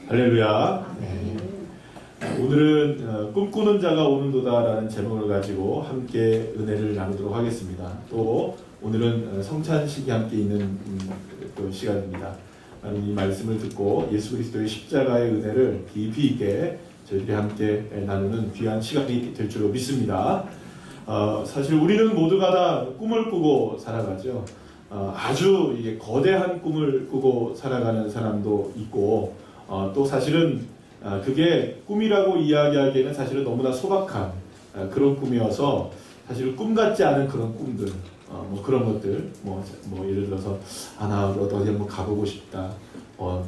할렐루야. 네. 오늘은 꿈꾸는 자가 오는도다라는 제목을 가지고 함께 은혜를 나누도록 하겠습니다. 또 오늘은 성찬식이 함께 있는 또 시간입니다. 이 말씀을 듣고 예수 그리스도의 십자가의 은혜를 깊이 있게 저희들이 함께 나누는 귀한 시간이 될 줄로 믿습니다. 사실 우리는 모두가 다 꿈을 꾸고 살아가죠. 아주 이게 거대한 꿈을 꾸고 살아가는 사람도 있고, 또 사실은 그게 꿈이라고 이야기하기에는 사실은 너무나 소박한 그런 꿈이어서 사실 꿈 같지 않은 그런 꿈들, 뭐 그런 것들, 뭐 예를 들어서 나 어디 한번 가보고 싶다,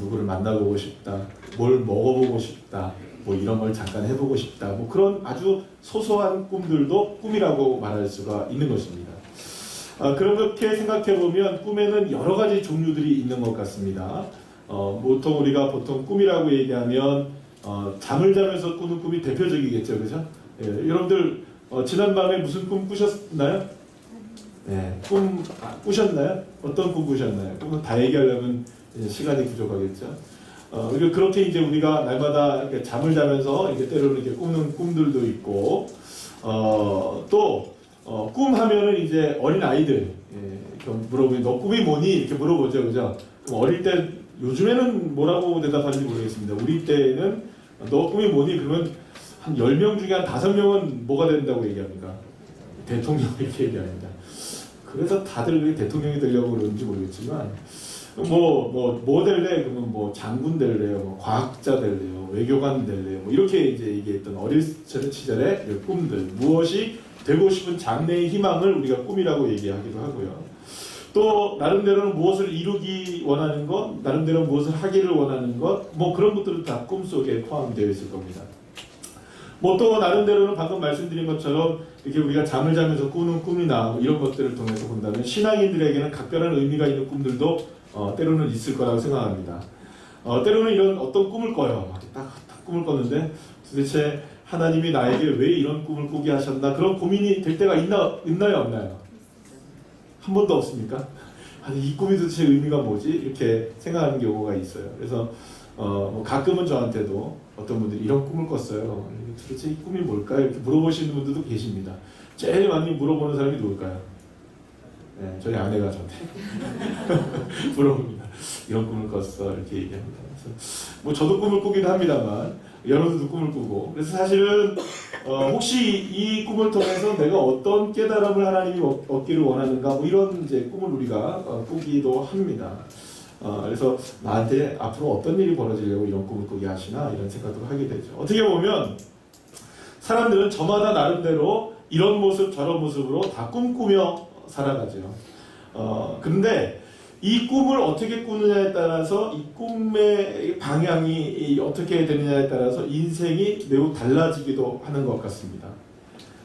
누구를 만나보고 싶다, 뭘 먹어보고 싶다, 뭐 이런 걸 잠깐 해보고 싶다, 뭐 그런 아주 소소한 꿈들도 꿈이라고 말할 수가 있는 것입니다. 그렇게 생각해보면 꿈에는 여러 가지 종류들이 있는 것 같습니다. 보통 우리가 꿈이라고 얘기하면 잠을 자면서 꾸는 꿈이 대표적이겠죠, 그죠? 예, 여러분들 지난밤에 무슨 꿈 꾸셨나요? 네, 꿈 꾸셨나요? 어떤 꿈 꾸셨나요? 꿈은 다 얘기하려면 시간이 부족하겠죠. 그렇게 이제 우리가 날마다 이렇게 잠을 자면서 이렇게 때로는 이렇게 꾸는 꿈들도 있고, 또 꿈 하면은 이제 어린 아이들 물어보면 너 꿈이 뭐니? 이렇게 물어보죠, 그죠? 그럼 어릴 때 요즘에는 뭐라고 대답하는지 모르겠습니다. 우리 때는 너 꿈이 뭐니? 그러면 한 10명 중에 한 5명은 뭐가 된다고 얘기합니까? 대통령 이렇게 얘기합니다. 그래서 다들 왜 대통령이 되려고 그러는지 모르겠지만 뭐 될래? 그러면 뭐 장군 될래요? 뭐 과학자 될래요? 외교관 될래요? 뭐 이렇게 이제 얘기했던 어릴 시절의 꿈들, 무엇이 되고 싶은 장래의 희망을 우리가 꿈이라고 얘기하기도 하고요. 또 나름대로는 무엇을 이루기 원하는 것, 나름대로 무엇을 하기를 원하는 것, 뭐 그런 것들은 다 꿈속에 포함되어 있을 겁니다. 뭐 또 나름대로는 방금 말씀드린 것처럼 이렇게 우리가 잠을 자면서 꾸는 꿈이나 뭐 이런 것들을 통해서 본다면 신앙인들에게는 각별한 의미가 있는 꿈들도 때로는 있을 거라고 생각합니다. 때로는 이런 어떤 꿈을 꿔요. 딱 꿈을 꿨는데 도대체 하나님이 나에게 왜 이런 꿈을 꾸게 하셨나, 그런 고민이 될 때가 있나요 없나요? 한 번도 없습니까? 아니, 이 꿈이 도대체 의미가 뭐지? 이렇게 생각하는 경우가 있어요. 그래서 가끔은 저한테도 어떤 분들이 이런 꿈을 꿨어요. 도대체 이 꿈이 뭘까요? 이렇게 물어보시는 분들도 계십니다. 제일 많이 물어보는 사람이 누굴까요? 네, 저희 아내가 저한테 물어봅니다. 이런 꿈을 꿨어, 이렇게 얘기합니다. 그래서 뭐 저도 꿈을 꾸기도 합니다만 여러분들도 꿈을 꾸고, 그래서 사실은 혹시 이 꿈을 통해서 내가 어떤 깨달음을 하나님이 얻기를 원하는가, 뭐 이런 이제 꿈을 우리가 꾸기도 합니다. 그래서 나한테 앞으로 어떤 일이 벌어지려고 이런 꿈을 꾸게 하시나, 이런 생각도 하게 되죠. 어떻게 보면 사람들은 저마다 나름대로 이런 모습 저런 모습으로 다 꿈꾸며 살아가죠. 그런데 이 꿈을 어떻게 꾸느냐에 따라서, 이 꿈의 방향이 어떻게 되느냐에 따라서 인생이 매우 달라지기도 하는 것 같습니다.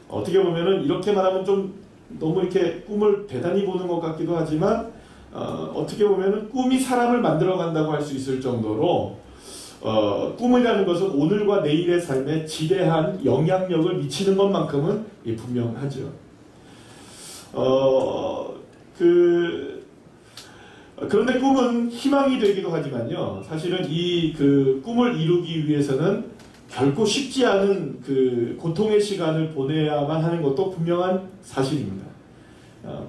어떻게 보면은 이렇게 말하면 좀 너무 이렇게 꿈을 대단히 보는 것 같기도 하지만, 어떻게 보면은 꿈이 사람을 만들어 간다고 할 수 있을 정도로 꿈이라는 것은 오늘과 내일의 삶에 지대한 영향력을 미치는 것만큼은 분명하죠. 그런데 꿈은 희망이 되기도 하지만요, 사실은 이 꿈을 이루기 위해서는 결코 쉽지 않은 고통의 시간을 보내야만 하는 것도 분명한 사실입니다.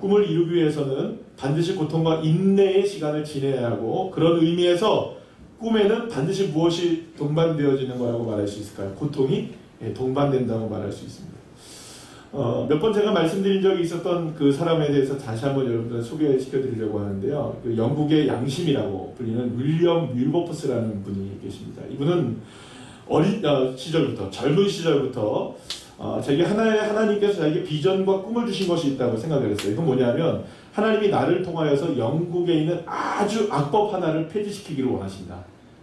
꿈을 이루기 위해서는 반드시 고통과 인내의 시간을 지내야 하고, 그런 의미에서 꿈에는 반드시 무엇이 동반되어지는 거라고 말할 수 있을까요? 고통이 동반된다고 말할 수 있습니다. 몇 번 제가 말씀드린 적이 있었던 그 사람에 대해서 다시 한번 여러분들 소개시켜 드리려고 하는데요. 영국의 양심이라고 불리는 윌리엄 윌버포스라는 분이 계십니다. 이분은 어린 시절부터, 젊은 시절부터 하나님께서 자기에게 비전과 꿈을 주신 것이 있다고 생각을 했어요. 이건 뭐냐면, 하나님이 나를 통하여서 영국에 있는 아주 악법 하나를 폐지시키기를 원하신다.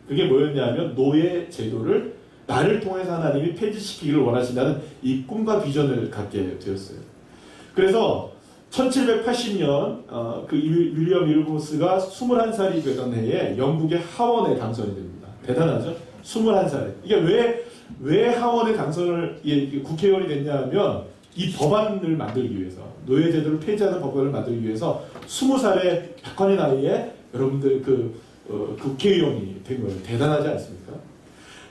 그게 뭐였냐면, 노예 제도를 나를 통해서 하나님이 폐지시키기를 원하신다는 이 꿈과 비전을 갖게 되었어요. 그래서 1780년 윌리엄 윌버포스가 21살이 되던 해에 영국의 하원에 당선이 됩니다. 대단하죠? 21살에. 이게 왜 하원에 국회의원이 됐냐 하면, 이 법안을 만들기 위해서, 노예제도를 폐지하는 법안을 만들기 위해서 20살의 약관의 나이에 여러분들 국회의원이 된 거예요. 대단하지 않습니까?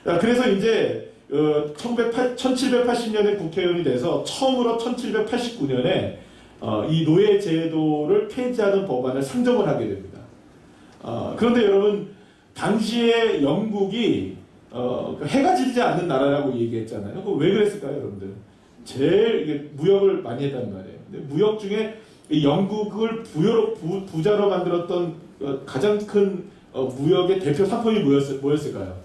그래서 이제 1780년에 국회의원이 돼서 처음으로 1789년에 이 노예 제도를 폐지하는 법안을 상정을 하게 됩니다. 그런데 여러분, 당시에 영국이 해가 지지 않는 나라라고 얘기했잖아요. 왜 그랬을까요, 여러분들? 제일 무역을 많이 했단 말이에요. 무역 중에 영국을 부자로 만들었던 가장 큰 무역의 대표 상품이 뭐였을까요?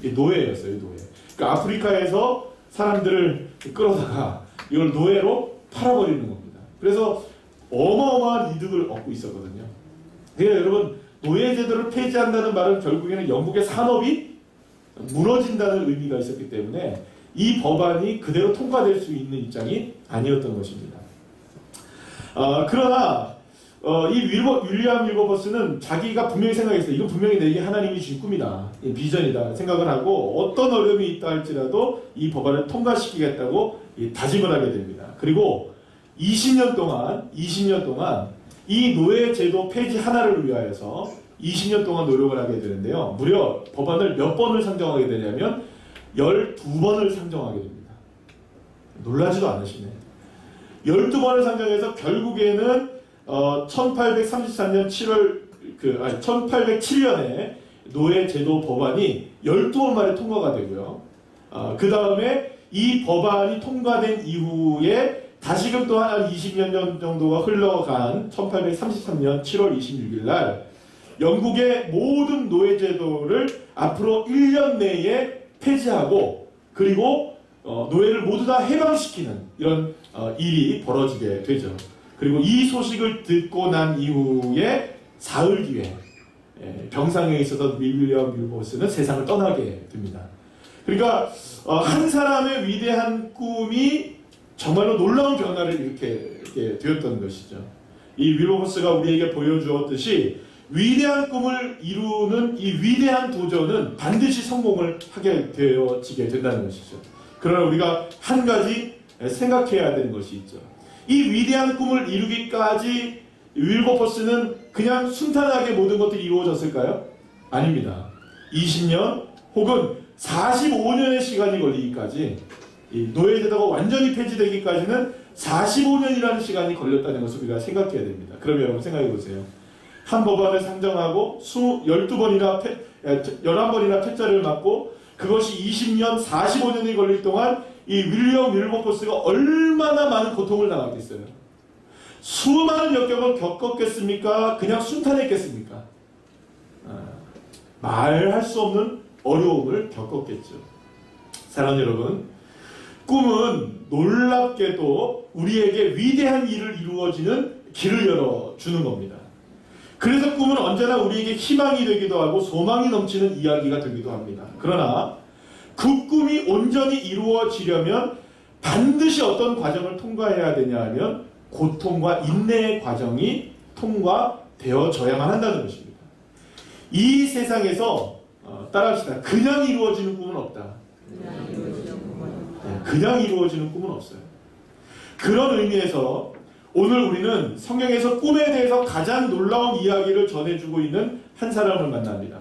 노예였어요, 노예. 그러니까 아프리카에서 사람들을 끌어다가 이걸 노예로 팔아버리는 겁니다. 그래서 어마어마한 이득을 얻고 있었거든요. 그러니까 여러분, 노예 제도를 폐지한다는 말은 결국에는 영국의 산업이 무너진다는 의미가 있었기 때문에 이 법안이 그대로 통과될 수 있는 입장이 아니었던 것입니다. 그러나 이 윌리엄 윌버포스는 자기가 분명히 생각했어요. 이건 분명히 내게 하나님이 주신 꿈이다, 비전이다 생각을 하고 어떤 어려움이 있다 할지라도 이 법안을 통과시키겠다고 다짐을 하게 됩니다. 그리고 20년 동안 이 노예 제도 폐지 하나를 위하여서 20년 동안 노력을 하게 되는데요. 무려 법안을 몇 번을 상정하게 되냐면 12번을 상정하게 됩니다. 놀라지도 않으시네. 12번을 상정해서 결국에는 1833년 1807년에 노예 제도 법안이 12번 만에 통과가 되고요. 그 다음에 이 법안이 통과된 이후에 다시금 또 한 20년 정도가 흘러간 1833년 7월 26일 날 영국의 모든 노예 제도를 앞으로 1년 내에 폐지하고 그리고 노예를 모두 다 해방시키는 이런 일이 벌어지게 되죠. 그리고 이 소식을 듣고 난 이후에 사흘 뒤에 병상에 있었던 윌리엄 윌버포스는 세상을 떠나게 됩니다. 그러니까 한 사람의 위대한 꿈이 정말로 놀라운 변화를 이렇게 되었던 것이죠. 이 윌버포스가 우리에게 보여주었듯이 위대한 꿈을 이루는 이 위대한 도전은 반드시 성공을 하게 되어지게 된다는 것이죠. 그러나 우리가 한 가지 생각해야 되는 것이 있죠. 이 위대한 꿈을 이루기까지 윌버포스는 그냥 순탄하게 모든 것들이 이루어졌을까요? 아닙니다. 20년 혹은 45년의 시간이 걸리기까지, 이 노예제도가 완전히 폐지되기까지는 45년이라는 시간이 걸렸다는 것을 우리가 생각해야 됩니다. 그러면 여러분 생각해 보세요. 한 법안을 상정하고 11번이나 폐자를 맞고 그것이 20년, 45년이 걸릴 동안 이 윌리엄 윌버포스가 얼마나 많은 고통을 당하겠어요. 수많은 역경을 겪었겠습니까? 그냥 순탄했겠습니까? 말할 수 없는 어려움을 겪었겠죠. 사랑하는 여러분, 꿈은 놀랍게도 우리에게 위대한 일을 이루어지는 길을 열어주는 겁니다. 그래서 꿈은 언제나 우리에게 희망이 되기도 하고 소망이 넘치는 이야기가 되기도 합니다. 그러나 그 꿈이 온전히 이루어지려면 반드시 어떤 과정을 통과해야 되냐 하면 고통과 인내의 과정이 통과되어져야만 한다는 것입니다. 이 세상에서 따라합시다. 그냥 이루어지는 꿈은 없다. 그냥 이루어지는 꿈은 없어요. 그런 의미에서 오늘 우리는 성경에서 꿈에 대해서 가장 놀라운 이야기를 전해주고 있는 한 사람을 만납니다.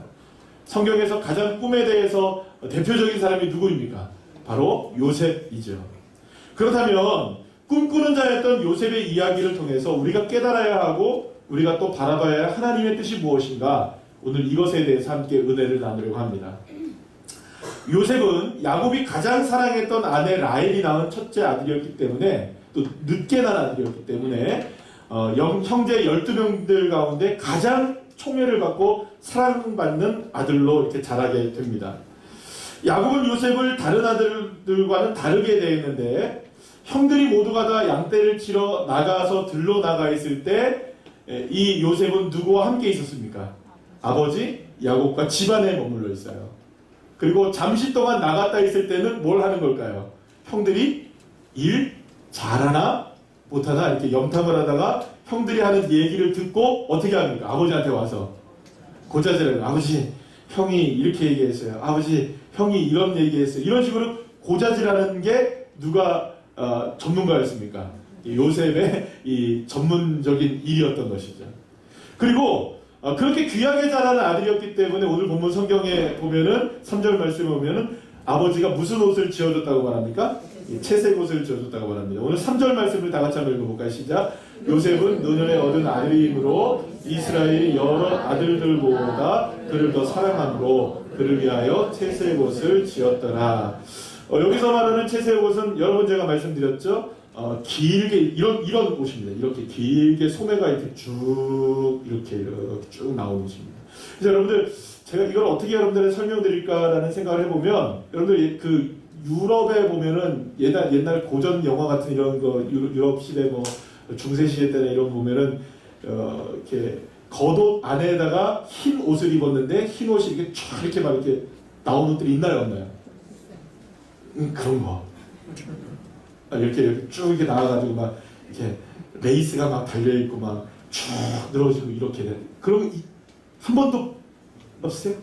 성경에서 가장 꿈에 대해서 대표적인 사람이 누구입니까? 바로 요셉이죠. 그렇다면 꿈꾸는 자였던 요셉의 이야기를 통해서 우리가 깨달아야 하고 우리가 또 바라봐야 할 하나님의 뜻이 무엇인가, 오늘 이것에 대해서 함께 은혜를 나누려고 합니다. 요셉은 야곱이 가장 사랑했던 아내 라헬이 낳은 첫째 아들이었기 때문에, 또 늦게 난 아들이었기 때문에 형제 12명들 가운데 가장 총애를 받고 사랑받는 아들로 이렇게 자라게 됩니다. 야곱은 요셉을 다른 아들들과는 다르게 대했는데, 형들이 모두가 다 양떼를 치러 나가서 들러 나가 있을 때 이 요셉은 누구와 함께 있었습니까? 아버지 야곱과 집안에 머물러 있어요. 그리고 잠시 동안 나갔다 있을 때는 뭘 하는 걸까요? 형들이 일 잘하나 못하나 이렇게 염탐을 하다가 형들이 하는 얘기를 듣고 어떻게 합니까? 아버지한테 와서 고자질을, 아버지 형이 이렇게 얘기했어요. 아버지 형이 이런 얘기했어요. 이런 식으로 고자질하는 게 누가 전문가였습니까? 요셉의 이 전문적인 일이었던 것이죠. 그리고 그렇게 귀하게 자라는 아들이었기 때문에 오늘 본문 성경에 보면은 3절 말씀에 보면은 아버지가 무슨 옷을 지어줬다고 말합니까? 채색 옷을 지어줬다고 말합니다. 오늘 3절 말씀을 다 같이 한번 읽어볼까요? 시작. 요셉은 노년에 얻은 아들이므로 이스라엘의 여러 아들들보다 그를 더 사랑함으로 그를 위하여 채색 옷을 지었더라. 여기서 말하는 채색 옷은 여러분 제가 말씀드렸죠. 길게 이런 옷입니다. 이렇게 길게 소매가 이렇게 이렇게 쭉 나오는 옷입니다. 그래서 여러분들 제가 이걸 어떻게 여러분들에 설명드릴까라는 생각을 해보면 여러분들 그 유럽에 보면은 옛날 고전 영화 같은 이런 거 유럽 시대 뭐 중세 시대 때나 이런 보면은 이렇게 겉옷 안에다가 흰 옷을 입었는데 흰 옷이 이렇게 쫙 이렇게 막 이렇게 나오는 옷들이 있나요 없나요? 그런 거. 이렇게 쭉 이렇게 나와가지고 막 이렇게 레이스가 막 달려 있고 막 쭉 늘어지고 이렇게 그럼 한 번도 없으세요?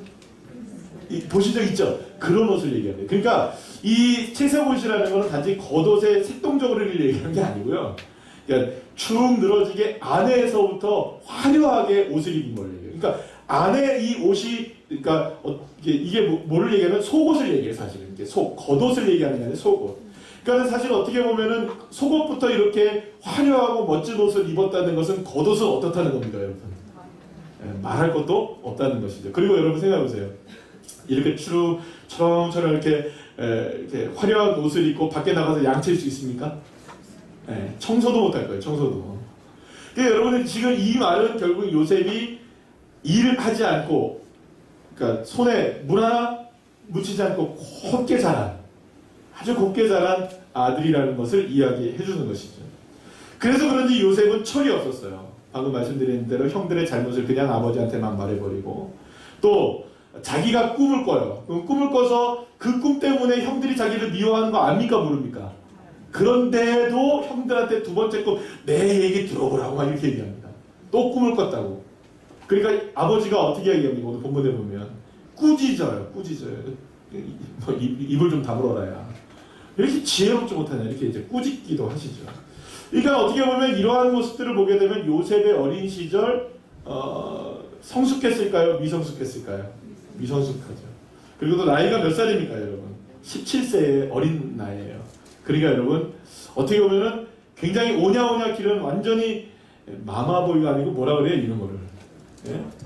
보신 적 있죠? 그런 옷을 얘기합니다. 그러니까 이 채색 옷이라는 것은 단지 겉옷의 색동적으로 얘기하는 게 아니고요. 그러니까 축 늘어지게 안에서부터 화려하게 옷을 입은 걸 얘기해요. 그러니까 안에 이 옷이 그러니까 이게 뭐를 얘기하면 속옷을 얘기해요. 사실은 이게 겉옷을 얘기하는 게 아니라 속옷. 그러니까 사실 어떻게 보면은 속옷부터 이렇게 화려하고 멋진 옷을 입었다는 것은 겉옷은 어떻다는 겁니다, 여러분. 말할 것도 없다는 것이죠. 그리고 여러분 생각해보세요. 이렇게 쭉 처럼처럼 이렇게 화려한 옷을 입고 밖에 나가서 양치할 수 있습니까? 청소도 못할 거예요. 청소도. 그러니까 여러분은 지금 이 말은 결국 요셉이 일을 하지 않고, 그러니까 손에 물 하나 묻히지 않고 곱게 자란, 아주 곱게 자란 아들이라는 것을 이야기해 주는 것이죠. 그래서 그런지 요셉은 철이 없었어요. 방금 말씀드린 대로 형들의 잘못을 그냥 아버지한테만 말해버리고 또 자기가 꿈을 꿔요. 꿈을 꿔서 그 꿈 때문에 형들이 자기를 미워하는 거 압니까 모릅니까? 그런데도 형들한테 두 번째 꿈 내 얘기 들어보라고 막 이렇게 얘기합니다. 또 꿈을 꿨다고. 그러니까 아버지가 어떻게 얘기합니까? 오늘 본문에 보면 꾸짖어요. 입을 좀 다물어라야. 이렇게 지혜롭지 못하냐 이렇게 이제 꾸짖기도 하시죠. 그러니까 어떻게 보면 이러한 모습들을 보게 되면 요셉의 어린 시절 성숙했을까요? 미성숙했을까요? 미성숙하죠. 그리고 또 나이가 몇 살입니까 여러분? 17세의 어린 나이예요. 그러니까 여러분 어떻게 보면은 굉장히 오냐오냐 기른 완전히 마마보이가 아니고 뭐라 그래요 이런 거를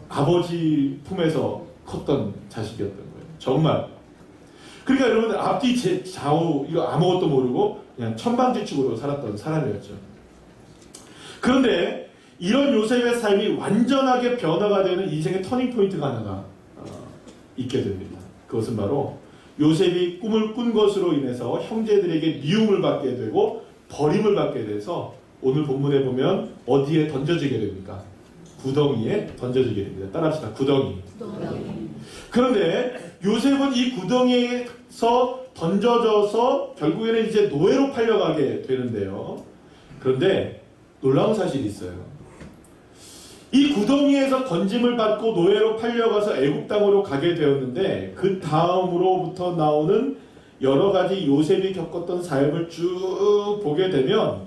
아버지 품에서 컸던 자식이었던 거예요. 정말. 그러니까 여러분들 앞뒤 좌우 이거 아무것도 모르고 그냥 천방지축으로 살았던 사람이었죠. 그런데 이런 요셉의 삶이 완전하게 변화가 되는 인생의 터닝포인트가 하나가 있게 됩니다. 그것은 바로 요셉이 꿈을 꾼 것으로 인해서 형제들에게 미움을 받게 되고 버림을 받게 돼서 오늘 본문에 보면 어디에 던져지게 됩니까? 구덩이에 던져지게 됩니다. 따라합시다. 구덩이. 그런데 요셉은 이 구덩이에서 던져져서 결국에는 이제 노예로 팔려가게 되는데요. 그런데 놀라운 사실이 있어요. 이 구덩이에서 건짐을 받고 노예로 팔려가서 애굽 땅으로 가게 되었는데 그 다음으로부터 나오는 여러 가지 요셉이 겪었던 삶을 쭉 보게 되면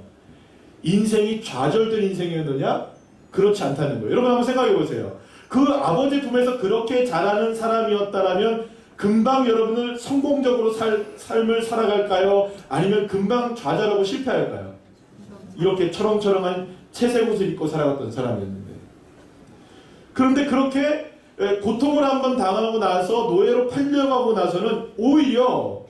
인생이 좌절된 인생이었느냐? 그렇지 않다는 거예요. 여러분 한번 생각해 보세요. 그 아버지 품에서 그렇게 자라는 사람이었다라면 금방 여러분을 성공적으로 삶을 살아갈까요? 아니면 금방 좌절하고 실패할까요? 이렇게 철렁철렁한 채색 옷을 입고 살아갔던 사람이었는데 그런데 그렇게 고통을 한번 당하고 나서 노예로 팔려가고 나서는 오히려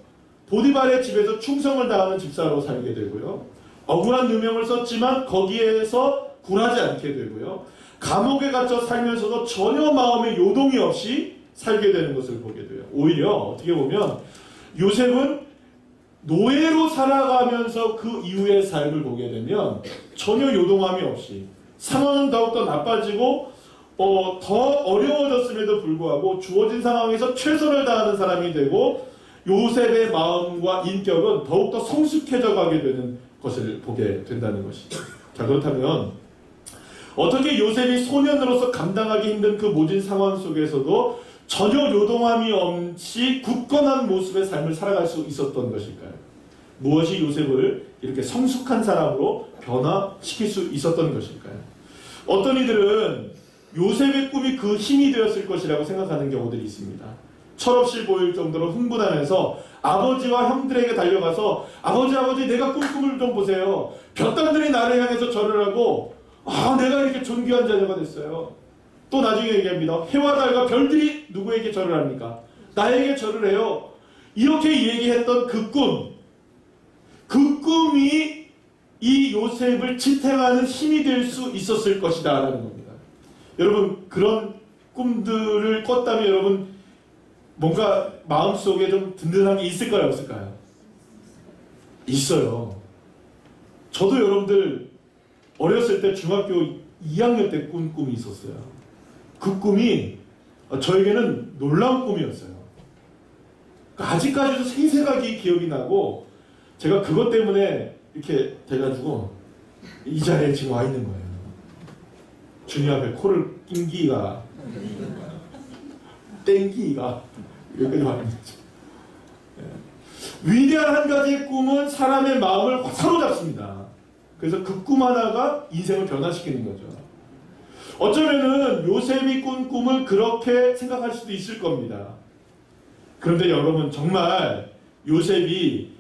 보디발의 집에서 충성을 다하는 집사로 살게 되고요. 억울한 누명을 썼지만 거기에서 굴하지 않게 되고요. 감옥에 갇혀 살면서도 전혀 마음에 요동이 없이 살게 되는 것을 보게 돼요. 오히려 어떻게 보면 요셉은 노예로 살아가면서 그 이후의 삶을 보게 되면 전혀 요동함이 없이 상황은 더욱더 나빠지고 더 어려워졌음에도 불구하고 주어진 상황에서 최선을 다하는 사람이 되고 요셉의 마음과 인격은 더욱더 성숙해져 가게 되는 것을 보게 된다는 것이죠. 자, 그렇다면 어떻게 요셉이 소년으로서 감당하기 힘든 그 모진 상황 속에서도 전혀 요동함이 없이 굳건한 모습의 삶을 살아갈 수 있었던 것일까요? 무엇이 요셉을 이렇게 성숙한 사람으로 변화시킬 수 있었던 것일까요? 어떤 이들은 요셉의 꿈이 그 힘이 되었을 것이라고 생각하는 경우들이 있습니다. 철없이 보일 정도로 흥분하면서 아버지와 형들에게 달려가서 아버지 내가 꾼 꿈을 좀 보세요. 볕땅들이 나를 향해서 절을 하고 내가 이렇게 존귀한 자녀가 됐어요. 또 나중에 얘기합니다. 해와 달과 별들이 누구에게 절을 합니까? 나에게 절을 해요. 이렇게 얘기했던 그 꿈이 이 요셉을 지탱하는 힘이 될 수 있었을 것이다 라는 겁니다. 여러분 그런 꿈들을 꿨다면 여러분 뭔가 마음속에 좀 든든한 게 있을까요? 없을까요? 있어요. 저도 여러분들 어렸을 때 중학교 2학년 때 꾼 꿈이 있었어요. 그 꿈이 저에게는 놀라운 꿈이었어요. 아직까지도 생생하게 기억이 나고 제가 그것 때문에 이렇게 돼가지고 이 자리에 지금 와 있는 거예요. 주님 앞에 코를 낑기가 땡기가 여기까지 와 있는 거죠. 위대한 한 가지의 꿈은 사람의 마음을 사로잡습니다. 그래서 그 꿈 하나가 인생을 변화시키는 거죠. 어쩌면은 요셉이 꾼 꿈을 그렇게 생각할 수도 있을 겁니다. 그런데 여러분 정말 요셉이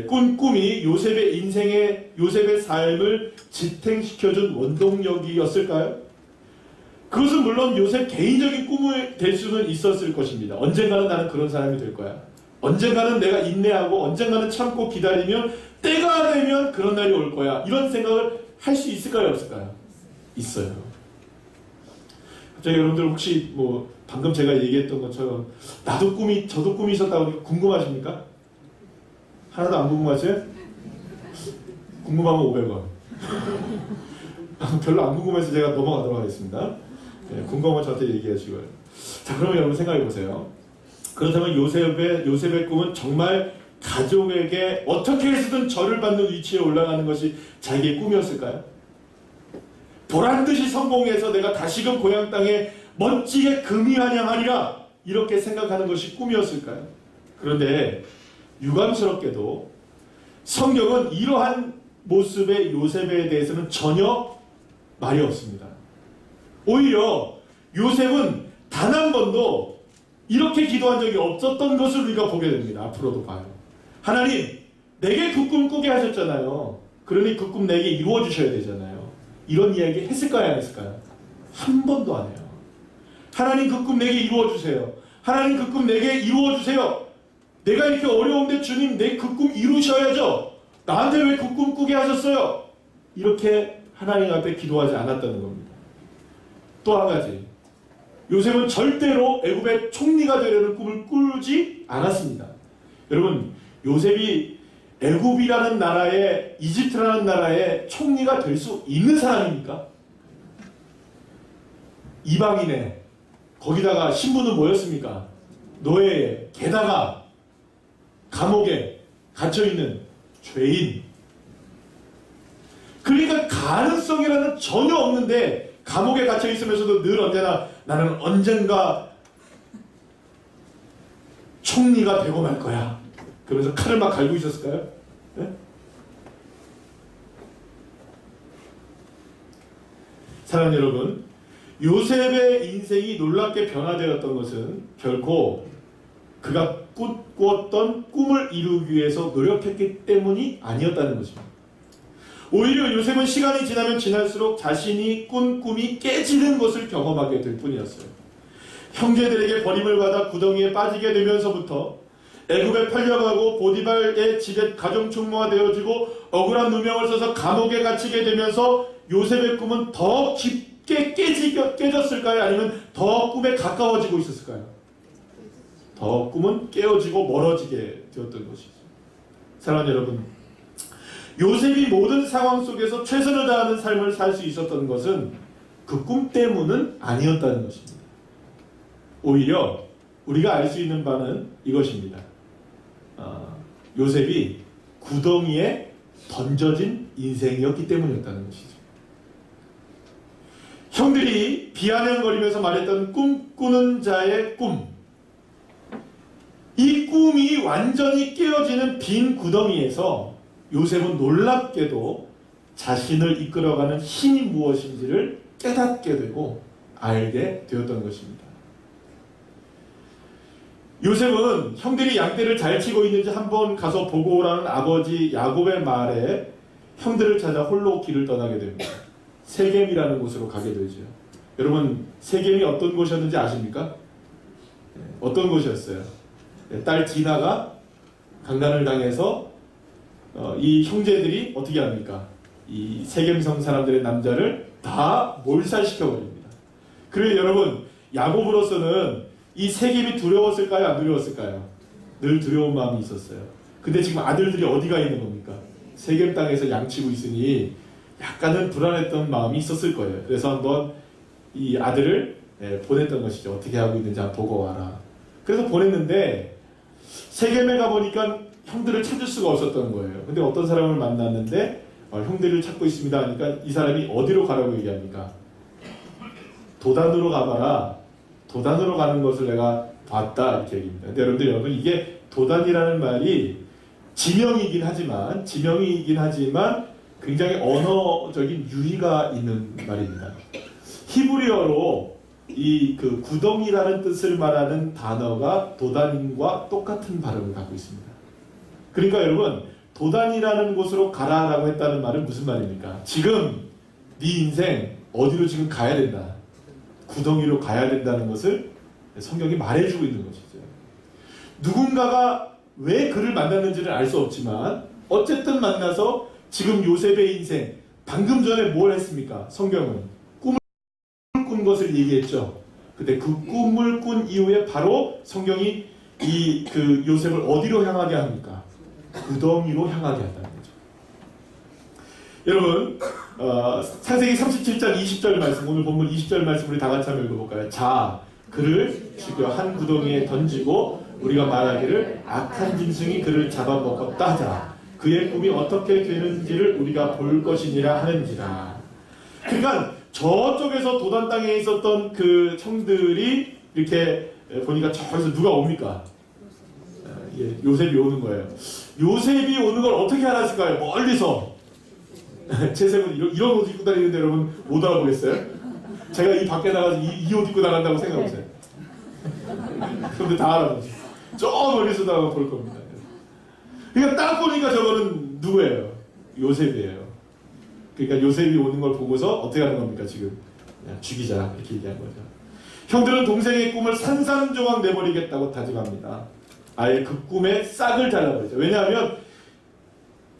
꾼 꿈이 요셉의 인생의 요셉의 삶을 지탱시켜준 원동력이었을까요? 그것은 물론 요셉 개인적인 꿈이 될 수는 있었을 것입니다. 언젠가는 나는 그런 사람이 될 거야. 언젠가는 내가 인내하고 언젠가는 참고 기다리면 때가 되면 그런 날이 올 거야. 이런 생각을 할 수 있을까요? 없을까요? 있어요. 갑자기 여러분들 혹시 뭐 방금 제가 얘기했던 것처럼 저도 꿈이 있었다고 궁금하십니까? 하나도 안 궁금하세요? 궁금하면 500원. 별로 안 궁금해서 제가 넘어가도록 하겠습니다. 궁금하면 저한테 얘기하시고요. 자, 그러면 여러분 생각해 보세요. 그렇다면 요셉의 꿈은 정말 가족에게 어떻게 해서든 절을 받는 위치에 올라가는 것이 자기의 꿈이었을까요? 보란듯이 성공해서 내가 다시금 고향 땅에 멋지게 금이환영하리라 이렇게 생각하는 것이 꿈이었을까요? 그런데 유감스럽게도 성경은 이러한 모습의 요셉에 대해서는 전혀 말이 없습니다. 오히려 요셉은 단 한 번도 이렇게 기도한 적이 없었던 것을 우리가 보게 됩니다. 앞으로도 봐요. 하나님, 내게 그 꿈 꾸게 하셨잖아요. 그러니 그 꿈 내게 이루어 주셔야 되잖아요. 이런 이야기 했을까요? 안 했을까요? 한 번도 안 해요. 하나님 그 꿈 내게 이루어 주세요. 하나님 그 꿈 내게 이루어 주세요. 내가 이렇게 어려운데 주님 내 그 꿈 이루셔야죠. 나한테 왜 그 꿈 꾸게 하셨어요? 이렇게 하나님 앞에 기도하지 않았다는 겁니다. 또 한 가지, 요셉은 절대로 애굽의 총리가 되려는 꿈을 꾸지 않았습니다. 여러분, 요셉이 애굽이라는 나라에, 이집트라는 나라의 총리가 될 수 있는 사람입니까? 이방인에, 거기다가 신분은 뭐였습니까? 노예에, 게다가 감옥에 갇혀있는 죄인. 그러니까 가능성이라는 전혀 없는데 감옥에 갇혀 있으면서도 늘 언제나 나는 언젠가 총리가 되고 말 거야. 그러면서 칼을 막 갈고 있었을까요? 네? 사랑하는 여러분, 요셉의 인생이 놀랍게 변화되었던 것은 결코 그가 꾸었던 꿈을 이루기 위해서 노력했기 때문이 아니었다는 것입니다. 오히려 요셉은 시간이 지나면 지날수록 자신이 꾼 꿈이 깨지는 것을 경험하게 될 뿐이었어요. 형제들에게 버림을 받아 구덩이에 빠지게 되면서부터 애굽에 팔려가고 보디발의 집에 가정충모가 되어지고 억울한 누명을 써서 감옥에 갇히게 되면서 요셉의 꿈은 더 깊게 깨졌을까요? 아니면 더 꿈에 가까워지고 있었을까요? 더 꿈은 깨어지고 멀어지게 되었던 것이죠. 사랑하는 여러분, 요셉이 모든 상황 속에서 최선을 다하는 삶을 살 수 있었던 것은 그 꿈 때문은 아니었다는 것입니다. 오히려 우리가 알 수 있는 바는 이것입니다. 요셉이 구덩이에 던져진 인생이었기 때문이었다는 것이죠. 형들이 비아냥거리면서 말했던 꿈꾸는 자의 꿈, 이 꿈이 완전히 깨어지는 빈 구덩이에서 요셉은 놀랍게도 자신을 이끌어가는 힘이 무엇인지를 깨닫게 되고 알게 되었던 것입니다. 요셉은 형들이 양떼를 잘 치고 있는지 한번 가서 보고 오라는 아버지 야곱의 말에 형들을 찾아 홀로 길을 떠나게 됩니다. 세겜이라는 곳으로 가게 되죠. 여러분, 세겜이 어떤 곳이었는지 아십니까? 어떤 곳이었어요? 딸 디나가 강간을 당해서 이 형제들이 어떻게 합니까? 이 세겜성 사람들의 남자를 다 몰살시켜버립니다. 그래서 여러분, 야곱으로서는 이 세겜이 두려웠을까요? 안 두려웠을까요? 늘 두려운 마음이 있었어요. 근데 지금 아들들이 어디가 있는 겁니까? 세겜 땅에서 양치고 있으니 약간은 불안했던 마음이 있었을 거예요. 그래서 한번 이 아들을 보냈던 것이죠. 어떻게 하고 있는지 한번 보고 와라. 그래서 보냈는데 세겜에 가보니까 형들을 찾을 수가 없었던 거예요. 근데 어떤 사람을 만났는데 형들을 찾고 있습니다 하니까 이 사람이 어디로 가라고 얘기합니까? 도단으로 가봐라. 도단으로 가는 것을 내가 봤다 이렇게 얘기합니다. 근데 여러분 이게 도단이라는 말이 지명이긴 하지만 굉장히 언어적인 유희가 있는 말입니다. 히브리어로 이 그 구덩이라는 뜻을 말하는 단어가 도단과 똑같은 발음을 갖고 있습니다. 그러니까 여러분, 도단이라는 곳으로 가라라고 했다는 말은 무슨 말입니까? 지금 네 인생 어디로 지금 가야 된다. 구덩이로 가야 된다는 것을 성경이 말해주고 있는 것이죠. 누군가가 왜 그를 만났는지는 알 수 없지만 어쨌든 만나서 지금 요셉의 인생, 방금 전에 뭘 했습니까? 성경은 꿈을 꾼 것을 얘기했죠. 근데 그 꿈을 꾼 이후에 바로 성경이 이 그 요셉을 어디로 향하게 합니까? 구덩이로 향하게 한다는 거죠. 여러분, 창세기 37장 20절 말씀, 오늘 본문 20절 말씀 우리 다 같이 한번 읽어볼까요? 자, 그를 죽여 한 구덩이에 던지고 우리가 말하기를 악한 짐승이 그를 잡아먹었다 하자. 그의 꿈이 어떻게 되는지를 우리가 볼 것이니라 하는지라. 그러니까 저쪽에서 도단 땅에 있었던 그 형들이 이렇게 보니까 저기서 누가 옵니까? 요셉이 오는 거예요. 요셉이 오는 걸 어떻게 알았을까요? 멀리서. 채색은 이런 옷 입고 다니는데 여러분 못 알아보겠어요? 제가 이 밖에 나가서 이 옷 입고 나간다고 생각해보세요. 그런데 다 알아보죠. 저 멀리서 나가 볼 겁니다. 그러니까 딱 보니까 저거는 누구예요? 요셉이에요. 그러니까 요셉이 오는 걸 보고서 어떻게 하는 겁니까? 지금 죽이자 이렇게 얘기한 거죠. 형들은 동생의 꿈을 산산조각 내버리겠다고 다짐합니다. 아예 그 꿈에 싹을 잘라버리죠. 왜냐하면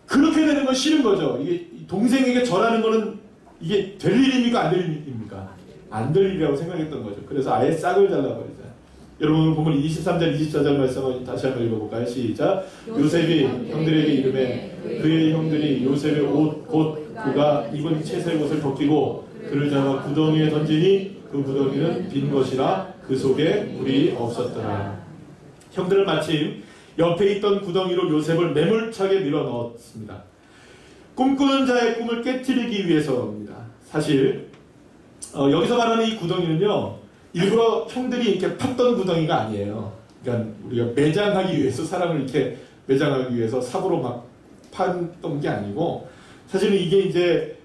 그렇게 되는 건 싫은 거죠. 이게 동생에게 절하는 거는 이게 될 일입니까? 안 될 일입니까? 안 될 일이라고 생각했던 거죠. 그래서 아예 싹을 잘라버리죠. 여러분 보면 23절 24절 말씀을 다시 한번 읽어볼까요? 시작. 요셉이 형들에게 이르매 그의 형들이 요셉의 옷 곧 그가 입은 채색 옷을 벗기고 그를 잡아 구덩이에 던지니 그 구덩이는 빈 것이라 그 속에 물이 없었더라. 형들은 마침 옆에 있던 구덩이로 요셉을 매몰차게 밀어넣었습니다. 꿈꾸는 자의 꿈을 깨트리기 위해서입니다. 사실 여기서 말하는 이 구덩이는요, 일부러 형들이 이렇게 팠던 구덩이가 아니에요. 그러니까 우리가 매장하기 위해서, 사람을 이렇게 매장하기 위해서 삽으로 막 팠던 게 아니고, 사실은 이게 이제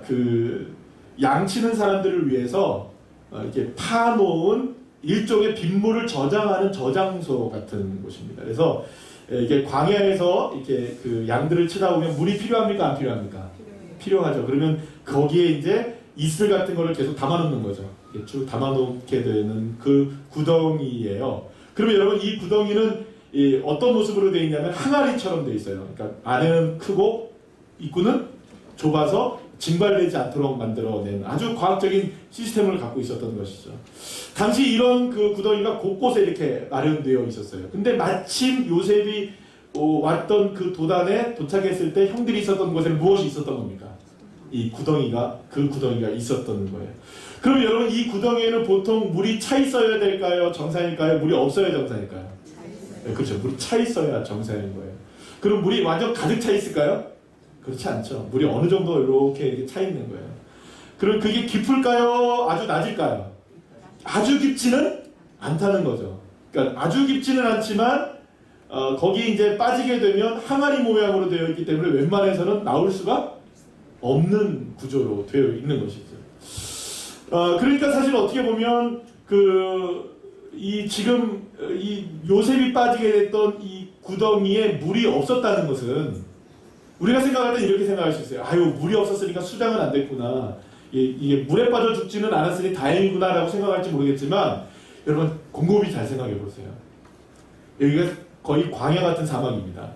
그 양치는 사람들을 위해서 이렇게 파놓은 일종의 빗물을 저장하는 저장소 같은 곳입니다. 그래서 이게 광야에서 이렇게 그 양들을 치다 보면 물이 필요합니까? 안 필요합니까? 필요하죠. 그러면 거기에 이제 이슬 같은 거를 계속 담아놓는 거죠. 쭉 담아놓게 되는 그 구덩이예요. 그러면 여러분 이 구덩이는 어떤 모습으로 되어 있냐면 항아리처럼 되어 있어요. 그러니까 안에는 크고 입구는 좁아서 증발되지 않도록 만들어낸 아주 과학적인 시스템을 갖고 있었던 것이죠. 당시 이런 그 구덩이가 곳곳에 이렇게 마련되어 있었어요. 근데 마침 요셉이 왔던 그 도단에 도착했을 때 형들이 있었던 곳에는 무엇이 있었던 겁니까? 이 구덩이가, 그 구덩이가 있었던 거예요. 그럼 여러분 이 구덩이에는 보통 물이 차 있어야 될까요? 정상일까요? 물이 없어야 정상일까요? 네, 그렇죠. 물이 차 있어야 정상인 거예요. 그럼 물이 완전 가득 차 있을까요? 그렇지 않죠. 물이 어느 정도 이렇게 차 있는 거예요. 그럼 그게 깊을까요? 아주 낮을까요? 아주 깊지는 않다는 거죠. 그러니까 아주 깊지는 않지만 거기 이제 빠지게 되면 항아리 모양으로 되어 있기 때문에 웬만해서는 나올 수가 없는 구조로 되어 있는 것이죠. 그러니까 사실 어떻게 보면 그 이 지금 이 요셉이 빠지게 됐던 이 구덩이에 물이 없었다는 것은 우리가 생각할 때 이렇게 생각할 수 있어요. 아유, 물이 없었으니까 수장은 안 됐구나. 이게 물에 빠져 죽지는 않았으니 다행이구나라고 생각할지 모르겠지만 여러분 곰곰이 잘 생각해 보세요. 여기가 거의 광야 같은 사막입니다.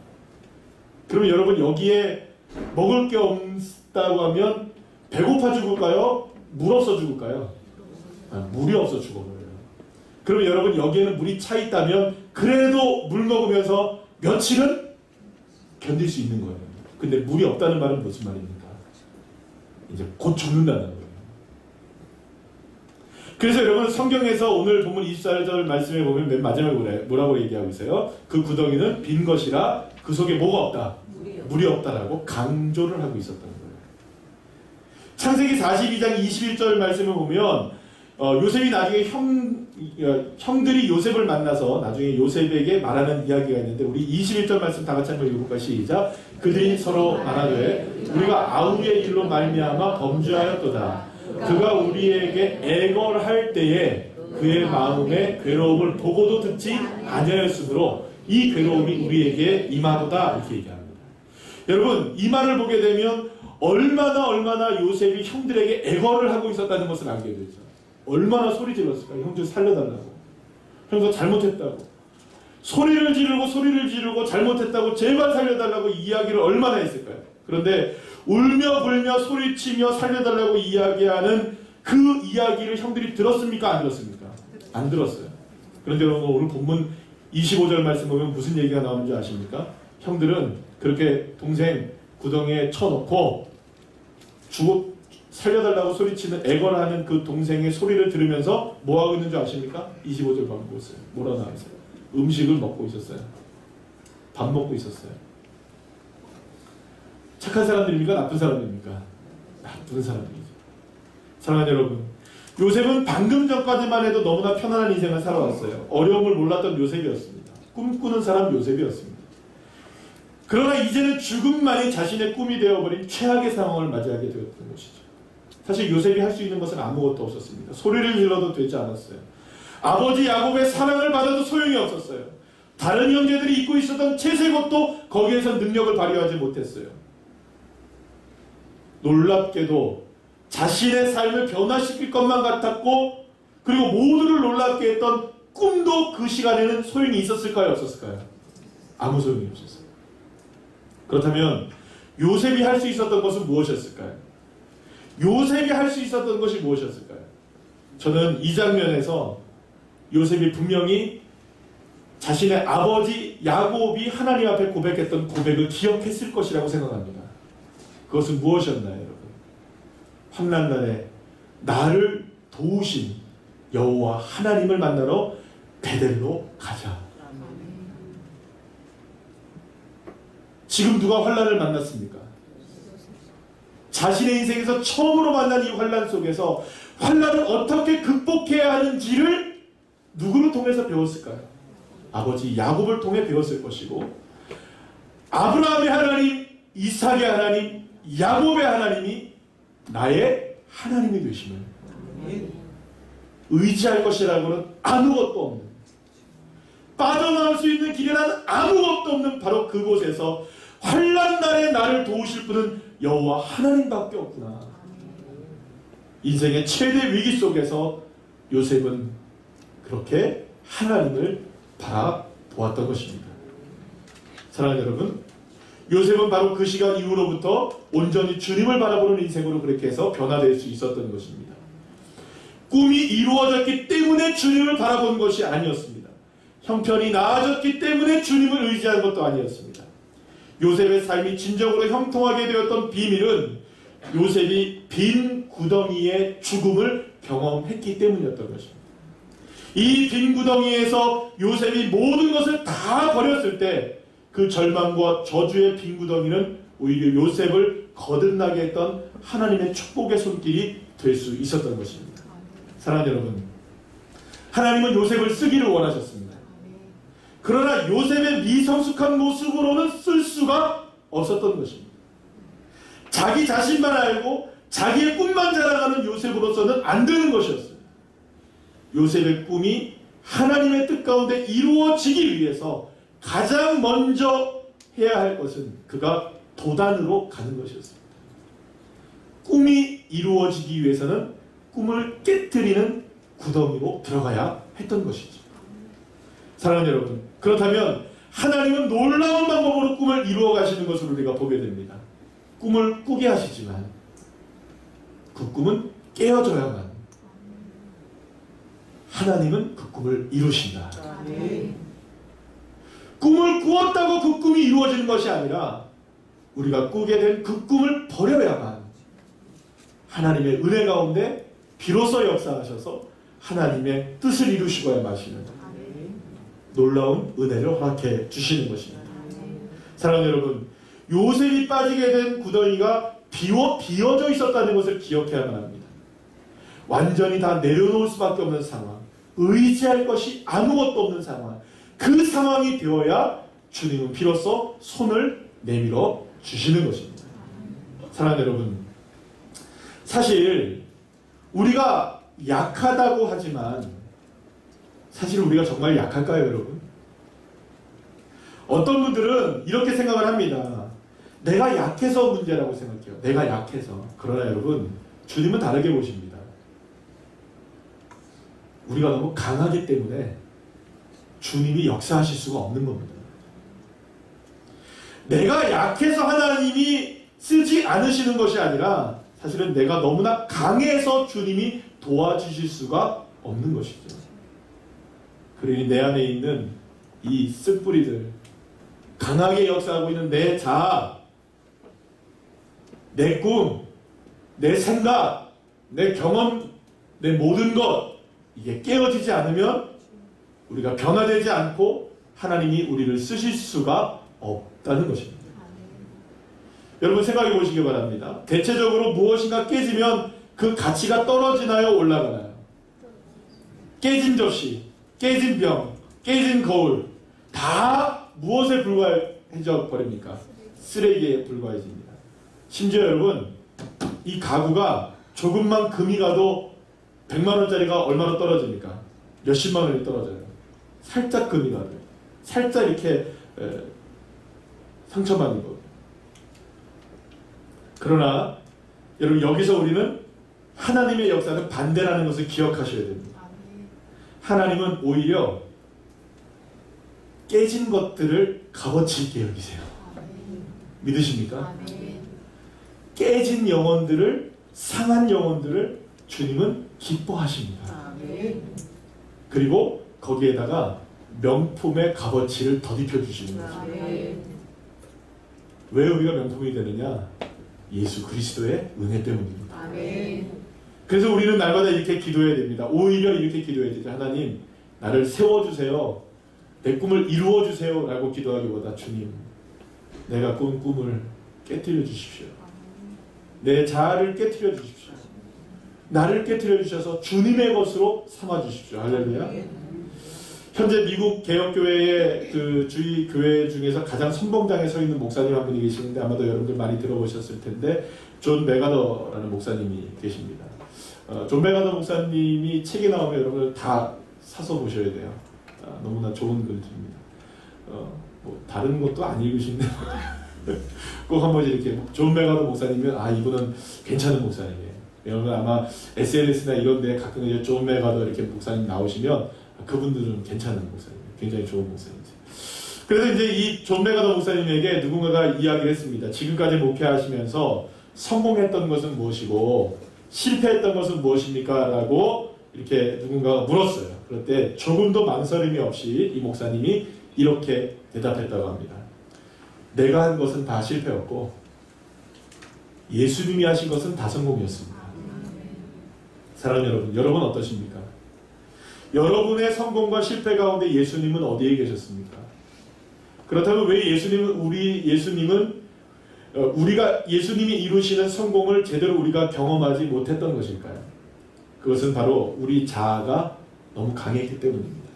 그러면 여러분 여기에 먹을 게 없다고 하면 배고파 죽을까요? 물 없어 죽을까요? 물이 없어 죽어버려요. 그러면 여러분 여기에는 물이 차 있다면 그래도 물 먹으면서 며칠은 견딜 수 있는 거예요. 근데 물이 없다는 말은 무슨 말입니까? 이제 곧 죽는다는 거예요. 그래서 여러분 성경에서 오늘 본문 24절 말씀에 보면 맨 마지막에 뭐라고 얘기하고 있어요? 그 구덩이는 빈 것이라 그 속에 뭐가 없다? 물이 없다라고 강조를 하고 있었던 거예요. 창세기 42장 21절 말씀을 보면 요셉이 나중에 형들이 요셉을 만나서 나중에 요셉에게 말하는 이야기가 있는데 우리 21절 말씀 다 같이 한번 읽어볼까요? 시작. 그들이 서로 말하되 우리가 아우의 일로 말미암아 범죄하였도다. 그가 우리에게 애걸할 때에 그의 마음의 괴로움을 보고도 듣지 아니하였으므로 이 괴로움이 우리에게 임하도다. 이렇게 얘기합니다. 여러분 이 말을 보게 되면 얼마나 요셉이 형들에게 애걸을 하고 있었다는 것을 알게 되죠. 얼마나 소리 질렀을까? 형들 살려달라고. 형들 잘못했다고. 소리를 지르고 잘못했다고 제발 살려달라고 이야기를 얼마나 했을까요? 그런데 울며 불며 소리치며 살려달라고 이야기하는 그 이야기를 형들이 들었습니까? 안 들었습니까? 안 들었어요. 그런데 여러분 오늘 본문 25절 말씀 보면 무슨 얘기가 나오는지 아십니까? 형들은 그렇게 동생 구덩이에 쳐놓고 살려달라고 소리치는 애걸하는 그 동생의 소리를 들으면서 뭐하고 있는 줄 아십니까? 25절 밥 먹고 있어요. 뭐라 나왔어요? 음식을 먹고 있었어요. 밥 먹고 있었어요. 착한 사람들입니까? 나쁜 사람들입니까? 나쁜 사람들이죠. 사랑하는 여러분, 요셉은 방금 전까지만 해도 너무나 편안한 인생을 살아왔어요. 어려움을 몰랐던 요셉이었습니다. 꿈꾸는 사람 요셉이었습니다. 그러나 이제는 죽음만이 자신의 꿈이 되어버린 최악의 상황을 맞이하게 되었던 것이죠. 사실 요셉이 할 수 있는 것은 아무것도 없었습니다. 소리를 질러도 되지 않았어요. 아버지 야곱의 사랑을 받아도 소용이 없었어요. 다른 형제들이 입고 있었던 채색옷도 거기에서 능력을 발휘하지 못했어요. 놀랍게도 자신의 삶을 변화시킬 것만 같았고 그리고 모두를 놀랍게 했던 꿈도 그 시간에는 소용이 있었을까요? 없었을까요? 아무 소용이 없었어요. 그렇다면 요셉이 할 수 있었던 것은 무엇이었을까요? 요셉이 할 수 있었던 것이 무엇이었을까요? 저는 이 장면에서 요셉이 분명히 자신의 아버지 야곱이 하나님 앞에 고백했던 고백을 기억했을 것이라고 생각합니다. 그것은 무엇이었나요, 여러분? 환난날에 나를 도우신 여호와 하나님을 만나러 베델로 가자. 지금 누가 환난을 만났습니까? 자신의 인생에서 처음으로 만난 이 환난 속에서 환난을 어떻게 극복해야 하는지를 누구를 통해서 배웠을까요? 아버지 야곱을 통해 배웠을 것이고 아브라함의 하나님, 이삭의 하나님, 야곱의 하나님이 나의 하나님이 되심을 의지할 것이라고는 아무것도 없는, 빠져나올 수 있는 길이란 아무것도 없는 바로 그곳에서 환난 날에 나를 도우실 분은 여호와 하나님밖에 없구나. 인생의 최대 위기 속에서 요셉은 그렇게 하나님을 바라보았던 것입니다. 사랑하는 여러분, 요셉은 바로 그 시간 이후로부터 온전히 주님을 바라보는 인생으로 그렇게 해서 변화될 수 있었던 것입니다. 꿈이 이루어졌기 때문에 주님을 바라본 것이 아니었습니다. 형편이 나아졌기 때문에 주님을 의지한 것도 아니었습니다. 요셉의 삶이 진정으로 형통하게 되었던 비밀은 요셉이 빈 구덩이의 죽음을 경험했기 때문이었던 것입니다. 이 빈 구덩이에서 요셉이 모든 것을 다 버렸을 때 그 절망과 저주의 빈 구덩이는 오히려 요셉을 거듭나게 했던 하나님의 축복의 손길이 될 수 있었던 것입니다. 사랑하는 여러분, 하나님은 요셉을 쓰기를 원하셨습니다. 그러나 요셉의 미성숙한 모습으로는 쓸 수가 없었던 것입니다. 자기 자신만 알고 자기의 꿈만 자랑하는 요셉으로서는 안 되는 것이었어요. 요셉의 꿈이 하나님의 뜻 가운데 이루어지기 위해서 가장 먼저 해야 할 것은 그가 도단으로 가는 것이었습니다. 꿈이 이루어지기 위해서는 꿈을 깨트리는 구덩이로 들어가야 했던 것이죠. 사랑하는 여러분, 그렇다면 하나님은 놀라운 방법으로 꿈을 이루어 가시는 것을 우리가 보게 됩니다. 꿈을 꾸게 하시지만 그 꿈은 깨어져야만 하나님은 그 꿈을 이루신다. 꿈을 꾸었다고 그 꿈이 이루어지는 것이 아니라 우리가 꾸게 된 그 꿈을 버려야만 하나님의 은혜 가운데 비로소 역사하셔서 하나님의 뜻을 이루시고야 마시는 놀라운 은혜를 허락해 주시는 것입니다. 사랑하는 여러분, 요셉이 빠지게 된 구덩이가 비어져 있었다는 것을 기억해야만 합니다. 완전히 다 내려놓을 수밖에 없는 상황, 의지할 것이 아무것도 없는 상황, 그 상황이 되어야 주님은 비로소 손을 내밀어 주시는 것입니다. 사랑하는 여러분, 사실 우리가 약하다고 하지만 사실 우리가 정말 약할까요, 여러분? 어떤 분들은 이렇게 생각을 합니다. 내가 약해서 문제라고 생각해요. 내가 약해서. 그러나 여러분, 주님은 다르게 보십니다. 우리가 너무 강하기 때문에 주님이 역사하실 수가 없는 겁니다. 내가 약해서 하나님이 쓰지 않으시는 것이 아니라 사실은 내가 너무나 강해서 주님이 도와주실 수가 없는 것이죠. 그러니 내 안에 있는 이 쓴뿌리들, 강하게 역사하고 있는 내 자아, 내 꿈, 내 생각, 내 경험, 내 모든 것, 이게 깨어지지 않으면 우리가 변화되지 않고 하나님이 우리를 쓰실 수가 없다는 것입니다. 여러분 생각해 보시기 바랍니다. 대체적으로 무엇인가 깨지면 그 가치가 떨어지나요? 올라가나요? 깨진 접시, 깨진 병, 깨진 거울 다 무엇에 불과해져 버립니까? 쓰레기에 불과해집니다. 심지어 여러분, 이 가구가 조금만 금이 가도 100만 원짜리가 얼마나 떨어집니까? 몇십만 원이 떨어져요. 살짝 금이 가도 살짝 이렇게 상처만 입어요. 그러나 여러분, 여기서 우리는 하나님의 역사는 반대라는 것을 기억하셔야 됩니다. 하나님은 오히려 깨진 것들을 값어치 있게 여기세요. 믿으십니까? 깨진 영혼들을, 상한 영혼들을 주님은 기뻐하십니다. 그리고 거기에다가 명품의 값어치를 덧입혀 주시는 거죠. 왜 우리가 명품이 되느냐? 예수 그리스도의 은혜 때문입니다. 그래서 우리는 날마다 이렇게 기도해야 됩니다. 오히려 이렇게 기도해야 되죠. 하나님, 나를 세워주세요. 내 꿈을 이루어주세요. 라고 기도하기보다 주님, 내가 꾼 꿈을 깨트려 주십시오. 내 자아를 깨트려 주십시오. 나를 깨트려 주셔서 주님의 것으로 삼아 주십시오. 할렐루야. 현재 미국 개혁교회의 그 주의 교회 중에서 가장 선봉장에 서 있는 목사님 한 분이 계시는데 아마도 여러분들 많이 들어보셨을 텐데 존 메가더라는 목사님이 계십니다. 존 메가더 목사님이 책이 나오면 여러분들 다 사서 보셔야 돼요. 너무나 좋은 글들입니다. 뭐 다른 것도 안 읽으신데 꼭 한번 이렇게 존 메가더 목사님은 이분은 괜찮은 목사님이에요. 여러분 아마 SNS나 이런 데 가끔 이제 존 메가더 이렇게 목사님 나오시면 그분들은 괜찮은 목사님, 굉장히 좋은 목사님이죠. 그래서 이제 이 존 메가더 목사님에게 누군가가 이야기를 했습니다. 지금까지 목회하시면서 성공했던 것은 무엇이고 실패했던 것은 무엇입니까? 라고 이렇게 누군가가 물었어요. 그럴 때 조금도 망설임이 없이 이 목사님이 이렇게 대답했다고 합니다. 내가 한 것은 다 실패였고 예수님이 하신 것은 다 성공이었습니다. 사랑하는 여러분, 여러분 어떠십니까? 여러분의 성공과 실패 가운데 예수님은 어디에 계셨습니까? 그렇다면 왜 우리가 예수님이 이루시는 성공을 제대로 우리가 경험하지 못했던 것일까요? 그것은 바로 우리 자아가 너무 강했기 때문입니다.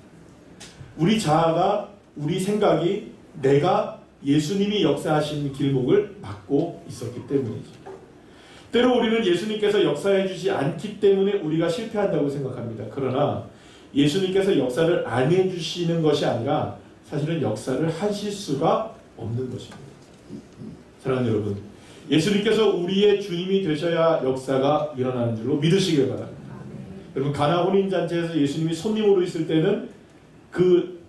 우리 자아가, 우리 생각이 내가 예수님이 역사하신 길목을 막고 있었기 때문이죠. 때로 우리는 예수님께서 역사해 주지 않기 때문에 우리가 실패한다고 생각합니다. 그러나 예수님께서 역사를 안 해주시는 것이 아니라 사실은 역사를 하실 수가 없는 것입니다. 사랑하는 여러분, 예수님께서 우리의 주님이 되셔야 역사가 일어나는 줄로 믿으시길 바랍니다. 여러분, 가나 혼인잔치에서 예수님이 손님으로 있을 때는 그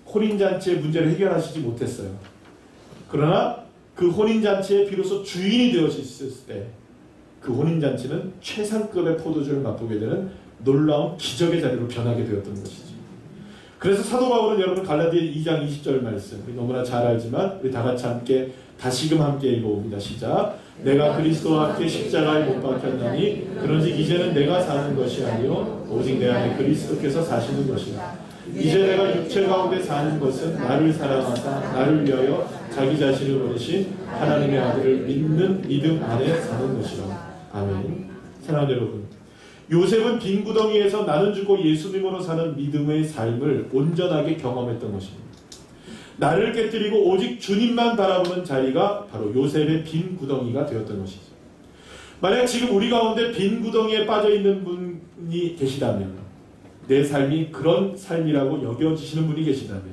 혼인잔치의 문제를 해결하시지 못했어요. 그러나 그 혼인잔치에 비로소 주인이 되어졌을 때 그 혼인잔치는 최상급의 포도주를 맛보게 되는 놀라운 기적의 자리로 변하게 되었던 것이죠. 그래서 사도 바울은 여러분 갈라디아 2장 20절 말씀 우리 너무나 잘 알지만 우리 다 같이 함께 다시금 함께 읽어봅니다. 시작. 내가 그리스도와 함께 십자가에 못 박혔나니 그런즉 이제는 내가 사는 것이 아니요 오직 내 안에 그리스도께서 사시는 것이라. 이제 내가 육체 가운데 사는 것은 나를 사랑하사 나를 위하여 자기 자신을 보내신 하나님의 아들을 믿는 믿음 안에 사는 것이라. 아멘. 사랑하는 여러분, 요셉은 빈 구덩이에서 나는 죽고 예수님으로 사는 믿음의 삶을 온전하게 경험했던 것입니다. 나를 깨뜨리고 오직 주님만 바라보는 자리가 바로 요셉의 빈 구덩이가 되었던 것이죠. 만약 지금 우리 가운데 빈 구덩이에 빠져 있는 분이 계시다면, 내 삶이 그런 삶이라고 여겨지시는 분이 계시다면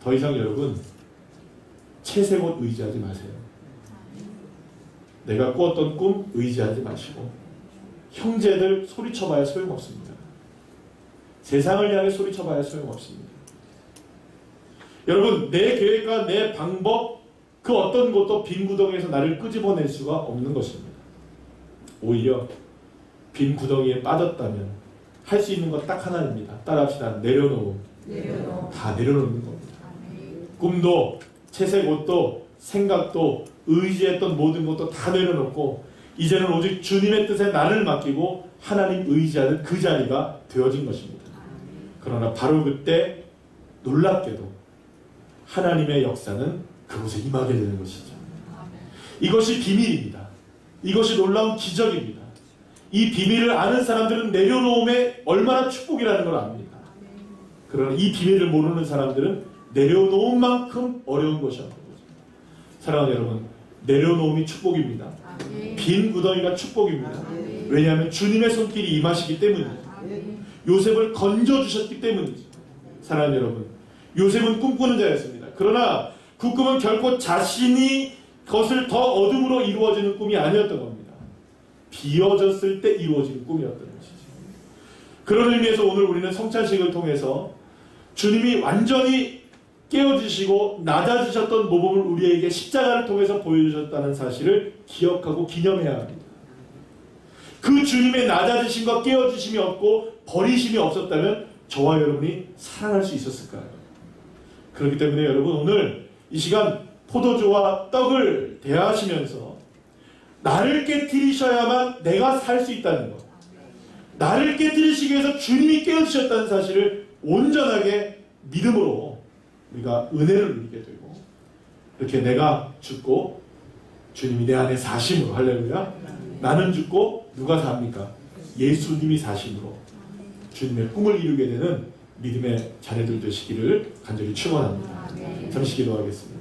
더 이상 여러분 채색옷 의지하지 마세요. 내가 꾸었던 꿈 의지하지 마시고 형제들 소리쳐봐야 소용없습니다. 세상을 향해 소리쳐봐야 소용없습니다. 여러분, 내 계획과 내 방법 그 어떤 것도 빈 구덩이에서 나를 끄집어낼 수가 없는 것입니다. 오히려 빈 구덩이에 빠졌다면 할 수 있는 것 딱 하나입니다. 따라합시다. 내려놓음. 다 내려놓는 겁니다. 꿈도 채색 옷도 생각도 의지했던 모든 것도 다 내려놓고 이제는 오직 주님의 뜻에 나를 맡기고 하나님 의지하는 그 자리가 되어진 것입니다. 그러나 바로 그때 놀랍게도 하나님의 역사는 그곳에 임하게 되는 것이죠. 이것이 비밀입니다. 이것이 놀라운 기적입니다. 이 비밀을 아는 사람들은 내려놓음에 얼마나 축복이라는 걸 압니다. 그러나 이 비밀을 모르는 사람들은 내려놓은 만큼 어려운 것이 없는 거죠. 사랑하는 여러분, 내려놓음이 축복입니다. 빈 구덩이가 축복입니다. 왜냐하면 주님의 손길이 임하시기 때문이죠. 요셉을 건져주셨기 때문이죠. 사랑하는 여러분, 요셉은 꿈꾸는 자였습니다. 그러나 그 꿈은 결코 자신이 그것을 더 어둠으로 이루어지는 꿈이 아니었던 겁니다. 비어졌을 때 이루어지는 꿈이었던 것이죠. 그런 의미에서 오늘 우리는 성찬식을 통해서 주님이 완전히 깨어지시고 낮아지셨던 모범을 우리에게 십자가를 통해서 보여주셨다는 사실을 기억하고 기념해야 합니다. 그 주님의 낮아지심과 깨어지심이 없고 버리심이 없었다면 저와 여러분이 살아날 수 있었을까요? 그렇기 때문에 여러분, 오늘 이 시간 포도주와 떡을 대하시면서 나를 깨뜨리셔야만 내가 살 수 있다는 것, 나를 깨뜨리시기 위해서 주님이 깨어주셨다는 사실을 온전하게 믿음으로 우리가 은혜를 누리게 되고, 이렇게 내가 죽고 주님이 내 안에 사심으로, 할렐루야, 나는 죽고 누가 삽니까? 예수님이 사심으로 주님의 꿈을 이루게 되는 믿음의 자녀들 되시기를 간절히 축원합니다. 잠시 기도하겠습니다.